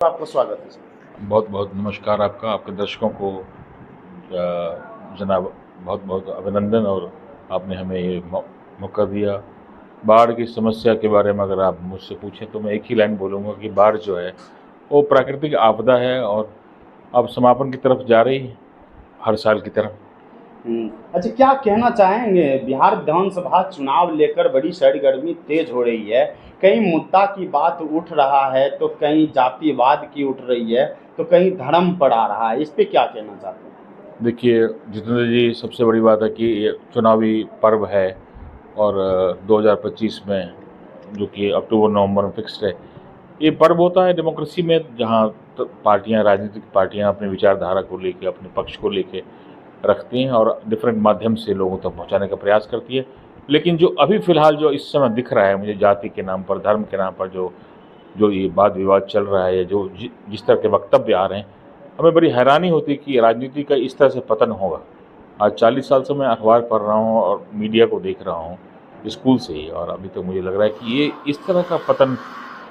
आपका स्वागत है सर। बहुत बहुत नमस्कार आपका, आपके दर्शकों को जनाब बहुत बहुत अभिनंदन। और आपने हमें ये मौका दिया। बाढ़ की समस्या के बारे में अगर आप मुझसे पूछें तो मैं एक ही लाइन बोलूँगा कि बाढ़ जो है वो प्राकृतिक आपदा है और अब समापन की तरफ जा रही है, हर साल की तरह। अच्छा, क्या कहना चाहेंगे? बिहार विधानसभा चुनाव लेकर बड़ी सरगर्मी तेज हो रही है। कहीं मुद्दा की बात उठ रहा है तो कहीं जातिवाद की उठ रही है तो कहीं धर्म पर आ रहा है। इस पे क्या कहना चाहते हैं? देखिए जितेंद्र जी, सबसे बड़ी बात है कि ये चुनावी पर्व है और 2025 में, जो कि अक्टूबर नवंबर में फिक्स्ड है, ये पर्व होता है डेमोक्रेसी में, जहाँ पार्टियां, राजनीतिक पार्टियां अपने विचारधारा को लेके, अपने पक्ष को लेके रखती हैं और डिफरेंट माध्यम से लोगों तक पहुंचाने का प्रयास करती है। लेकिन जो अभी फ़िलहाल जो इस समय दिख रहा है मुझे, जाति के नाम पर, धर्म के नाम पर जो जो ये वाद विवाद चल रहा है, जो जिस तरह के वक्तव्य आ रहे हैं, हमें बड़ी हैरानी होती है कि राजनीति का इस तरह से पतन होगा। आज 40 साल से मैं अखबार पढ़ रहा हूँ और मीडिया को देख रहा हूँ स्कूल से ही, और अभी तो मुझे लग रहा है कि ये इस तरह का पतन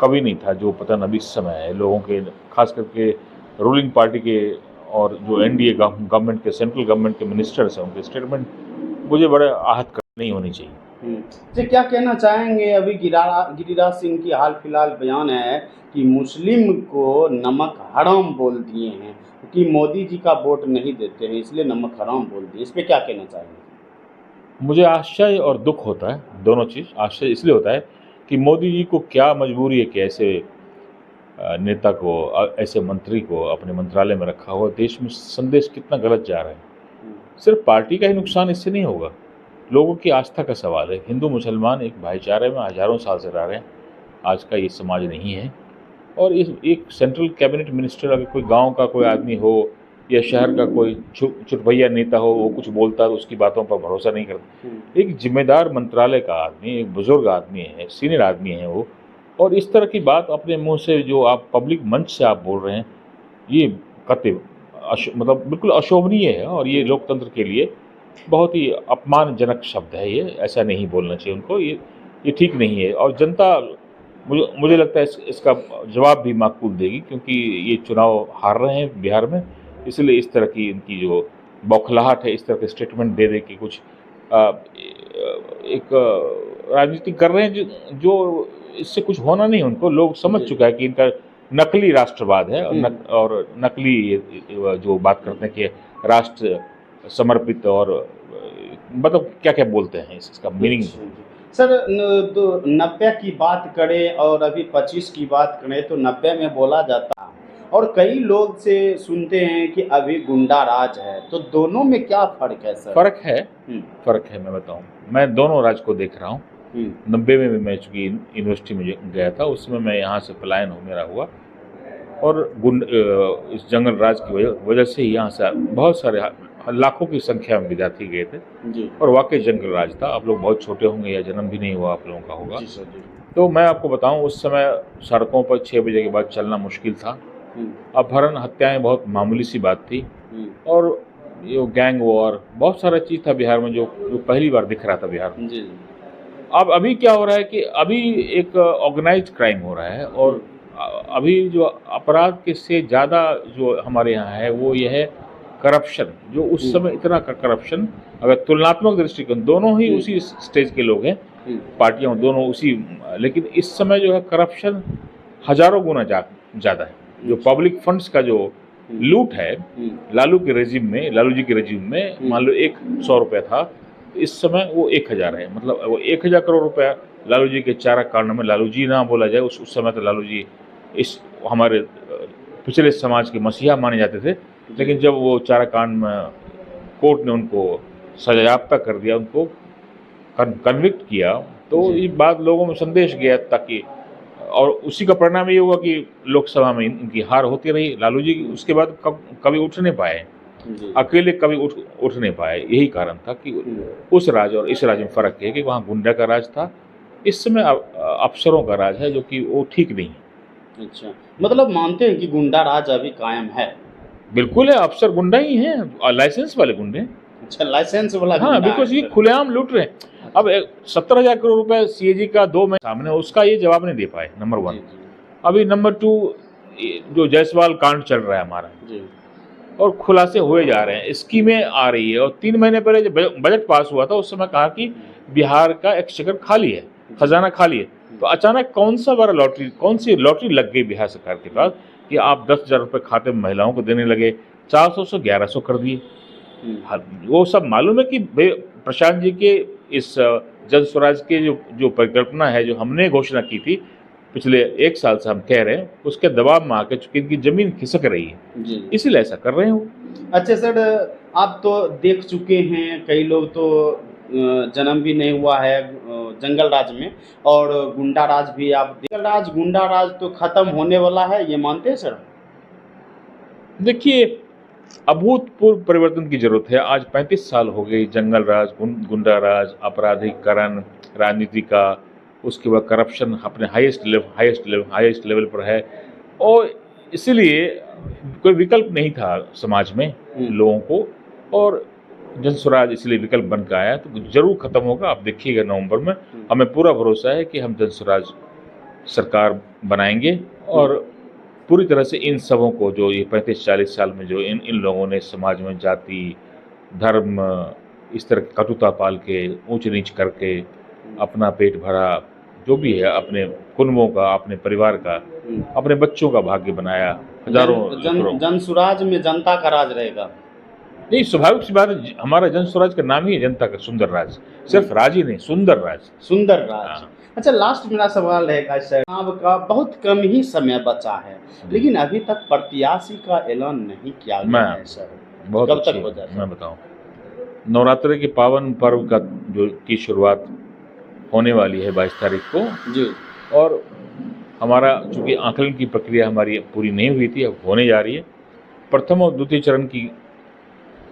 कभी नहीं था जो पतन अभी इस समय है। लोगों के, खास करके रूलिंग पार्टी के, और जो एनडीए गवर्नमेंट के, सेंट्रल गवर्नमेंट के मिनिस्टर्स हैं, उनके स्टेटमेंट मुझे बड़े आहत नहीं होनी चाहिए। जी, क्या कहना चाहेंगे? अभी गिरिराज सिंह की हाल फिलहाल बयान है कि मुस्लिम को नमक हराम बोल दिए हैं कि मोदी जी का वोट नहीं देते हैं इसलिए नमक हराम बोल दिए। इस पे क्या कहना चाहेंगे? मुझे आश्चर्य और दुख होता है, दोनों चीज़। आश्चर्य इसलिए होता है कि मोदी जी को क्या मजबूरी है कि ऐसे नेता को, ऐसे मंत्री को अपने मंत्रालय में रखा हुआ। देश में संदेश कितना गलत जा रहा है। सिर्फ पार्टी का ही नुकसान इससे नहीं होगा, लोगों की आस्था का सवाल है। हिंदू मुसलमान एक भाईचारे में हजारों साल से रह रहे हैं, आज का ये समाज नहीं है। और इस एक सेंट्रल कैबिनेट मिनिस्टर, अगर कोई गांव का कोई आदमी हो या शहर का कोई चुटभैया नेता हो, वो कुछ बोलता है तो उसकी बातों पर भरोसा नहीं करता। एक जिम्मेदार मंत्रालय का आदमी, एक बुजुर्ग आदमी है, सीनियर आदमी है वो, और इस तरह की बात अपने मुंह से जो आप पब्लिक मंच से आप बोल रहे हैं, ये कतई मतलब बिल्कुल अशोभनीय है। और ये लोकतंत्र के लिए बहुत ही अपमानजनक शब्द है। ये ऐसा नहीं बोलना चाहिए उनको, ये ठीक नहीं है। और जनता, मुझे लगता है इसका जवाब भी माकूल देगी, क्योंकि ये चुनाव हार रहे हैं बिहार में, इसलिए इस तरह की इनकी जो बौखलाहट है, इस तरह के स्टेटमेंट दे दे कि कुछ एक राजनीति कर रहे हैं जो इससे कुछ होना नहीं। उनको लोग समझ चुका है कि इनका नकली राष्ट्रवाद है, और नकली जो बात करते हैं कि राष्ट्र समर्पित, और मतलब क्या क्या बोलते हैं, इसका मीनिंग। सर, 90 की बात करें और अभी 25 की बात करें तो 90 में बोला जाता है और कई लोग से सुनते हैं कि अभी गुंडा राज है, तो दोनों में क्या फर्क है सर? फर्क है, मैं बताऊं। मैं दोनों राज को देख रहा हूँ। 90 में भी मैं चूँकि यूनिवर्सिटी में गया था, उसमें मैं यहाँ से पलायन हो मेरा हुआ, और इस जंगल राज की वजह से ही यहाँ से बहुत सारे लाखों की संख्या में विद्यार्थी गए थे जी। और वाकई जंगल राज था। आप लोग बहुत छोटे होंगे या जन्म भी नहीं हुआ आप लोगों का होगा। जी सर, जी। तो मैं आपको बताऊं, उस समय सड़कों पर 6 बजे के बाद चलना मुश्किल था। अपहरण, हत्याएं बहुत मामूली सी बात थी, और ये गैंग वॉर, बहुत सारा चीज़ था बिहार में जो पहली बार दिख रहा था बिहार में। जी। अब अभी क्या हो रहा है कि अभी एक ऑर्गेनाइज्ड क्राइम हो रहा है, और अभी जो अपराध के से ज़्यादा जो हमारे यहाँ है वो ये है करप्शन। जो उस समय इतना का करप्शन, अगर तुलनात्मक दृष्टिकोण, दोनों ही उसी स्टेज के लोग हैं, पार्टियां दोनों उसी, लेकिन इस समय जो है करप्शन हजारों गुना ज़्यादा है। जो पब्लिक फंड्स का जो लूट है, लालू जी के रेजिम में मान लो 100 रुपया था, इस समय वो 1000 है। मतलब वो 1000 करोड़ रुपया लालू जी के चारा कांड में, लालू जी ना बोला जाए, उस समय तो लालू जी इस हमारे पिछले समाज के मसीहा माने जाते थे, लेकिन जब वो चारा कांड में कोर्ट ने उनको सजायाफ्ता कर दिया, उनको कन्विक्ट किया, तो ये बात लोगों में संदेश गया, ताकि, और उसी का परिणाम ये हुआ कि लोकसभा में इनकी हार होती रही। लालू जी उसके बाद कभी उठ नहीं पाए, अकेले कभी उठ नहीं पाए। यही कारण था कि उस राज और इस राज में फ़र्क है कि वहाँ गुंडा का राज था, इस समय अफसरों का राज है, जो कि वो ठीक नहीं है। अच्छा, मतलब मानते हैं कि गुंडा राज अभी कायम है? बिल्कुल है, अफसर गुंडा ही हैं, लाइसेंस वाले गुंडे। अच्छा, लाइसेंस वाला हाँ, गुंडा बिल्कुल, ये है। खुलेआम लूट रहे हैं। अब 17,000 करोड़ रुपए सीएजी का 2 महीने सामने, उसका ये जवाब नहीं दे पाए, नंबर 1। अभी नंबर 2, जो जायसवाल कांड चल रहा है हमारा, जी और खुलासे हुए जा रहे हैं, स्कीमें आ रही है। और 3 महीने पहले जब बजट पास हुआ था उस समय कहा कि बिहार का एक्सचेकर खाली है, खजाना खाली है। तो अचानक कौन सी लॉटरी लग गई बिहार सरकार के पास कि आप 10,000 रुपये खाते में महिलाओं को देने लगे, 400 से 1100 कर दिए। वो सब मालूम है कि प्रशांत जी के इस जन स्वराज के जो परिकल्पना है, जो हमने घोषणा की थी पिछले 1 साल से हम कह रहे हैं, उसके दबाव में आकर चूंकि इनकी जमीन खिसक रही है, जी। इसीलिए ऐसा कर रहे हैं वो। अच्छा सर, आप तो देख चुके हैं, कई लोग तो जन्म भी नहीं हुआ है जंगल राज में, और गुंडा राज भी आप जंगल राज गुंडा राज तो खत्म होने वाला है, ये मानते हैं सर? देखिए, अभूतपूर्व परिवर्तन की जरूरत है। आज 35 साल हो गए जंगल राज, गुंडा राज, आपराधिकरण, राजनीति का, उसके बाद करप्शन अपने हाईएस्ट लेवल पर है। और इसीलिए कोई विकल्प नहीं था समाज में लोगों को, और जन स्वराज इसलिए विकल्प बन के आया। तो जरूर खत्म होगा, आप देखिएगा नवंबर में। हमें पूरा भरोसा है कि हम जन स्वराज सरकार बनाएंगे, और पूरी तरह से इन सबों को, जो ये 35-40 साल में जो इन लोगों ने समाज में जाति, धर्म, इस तरह की कटुता पाल के, ऊंच नीच करके अपना पेट भरा, जो भी है अपने कुनबों का, अपने परिवार का, अपने बच्चों का भाग्य बनाया, हजारों जन स्वराज में जनता का राज रहेगा। नहीं, स्वाभाविक सी बात है, हमारा जन स्वराज का नाम ही है जनता का सुंदर राज। सिर्फ राज ही नहीं, सुंदर राज। सुंदर राज। हाँ। अच्छा, लास्ट मेरा सवाल रहेगा सर, चुनाव का बहुत कम ही समय बचा है, लेकिन अभी तक प्रत्याशी का ऐलान नहीं किया गया है सर। बहुत कब तक हो जाए? मैं बताऊं, नवरात्रि के पावन पर्व का की शुरुआत होने वाली है 22 तारीख को जी। और हमारा चूंकि आकलन की प्रक्रिया हमारी पूरी नहीं हुई थी, अब होने जा रही है। प्रथम और द्वितीय चरण की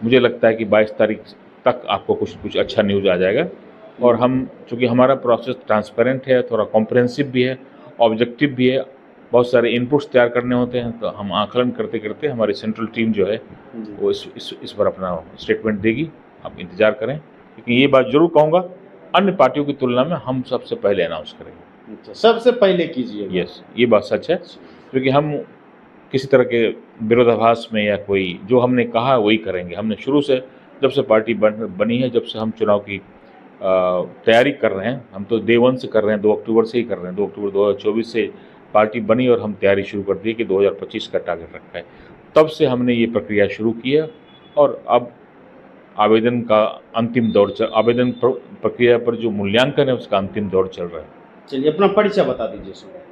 मुझे लगता है कि 22 तारीख तक आपको कुछ अच्छा न्यूज़ आ जाएगा। और हम चूँकि हमारा प्रोसेस ट्रांसपेरेंट है, थोड़ा कॉम्प्रहेंसिव भी है, ऑब्जेक्टिव भी है, बहुत सारे इनपुट्स तैयार करने होते हैं, तो हम आकलन करते करते हमारी सेंट्रल टीम जो है वो इस पर अपना स्टेटमेंट देगी। आप इंतज़ार करें, लेकिन ये बात ज़रूर कहूँगा, अन्य पार्टियों की तुलना में हम सबसे पहले अनाउंस करेंगे। अच्छा, सबसे पहले कीजिए। यस, ये बात सच है, क्योंकि हम किसी तरह के विरोधाभास में या कोई जो हमने कहा वही करेंगे। हमने शुरू से, जब से पार्टी बनी है, जब से हम चुनाव की तैयारी कर रहे हैं, हम तो डे 1 से कर रहे हैं, 2 अक्टूबर से ही कर रहे हैं। 2 अक्टूबर 2024 से पार्टी बनी और हम तैयारी शुरू कर दी कि 2025 का टारगेट रखा है। तब से हमने ये प्रक्रिया शुरू की है, और अब आवेदन का अंतिम दौर आवेदन प्रक्रिया पर जो मूल्यांकन है उसका अंतिम दौर चल रहा है। चलिए, अपना परिचय बता दीजिए सर।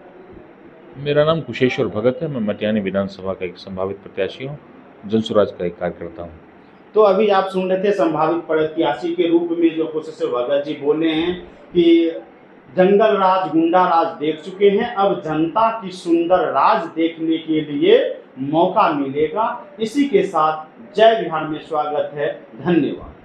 मेरा नाम कुशेश्वर भगत है, मैं मटियानी विधानसभा का एक संभावित प्रत्याशी हूँ, जन स्वराज का एक कार्यकर्ता हूँ। तो अभी आप सुन रहे थे संभावित प्रत्याशी के रूप में जो कुशेश्वर भगत जी बोले हैं कि जंगल राज गुंडा राज देख चुके हैं, अब जनता की सुंदर राज देखने के लिए मौका मिलेगा। इसी के साथ जय बिहार में स्वागत है। धन्यवाद।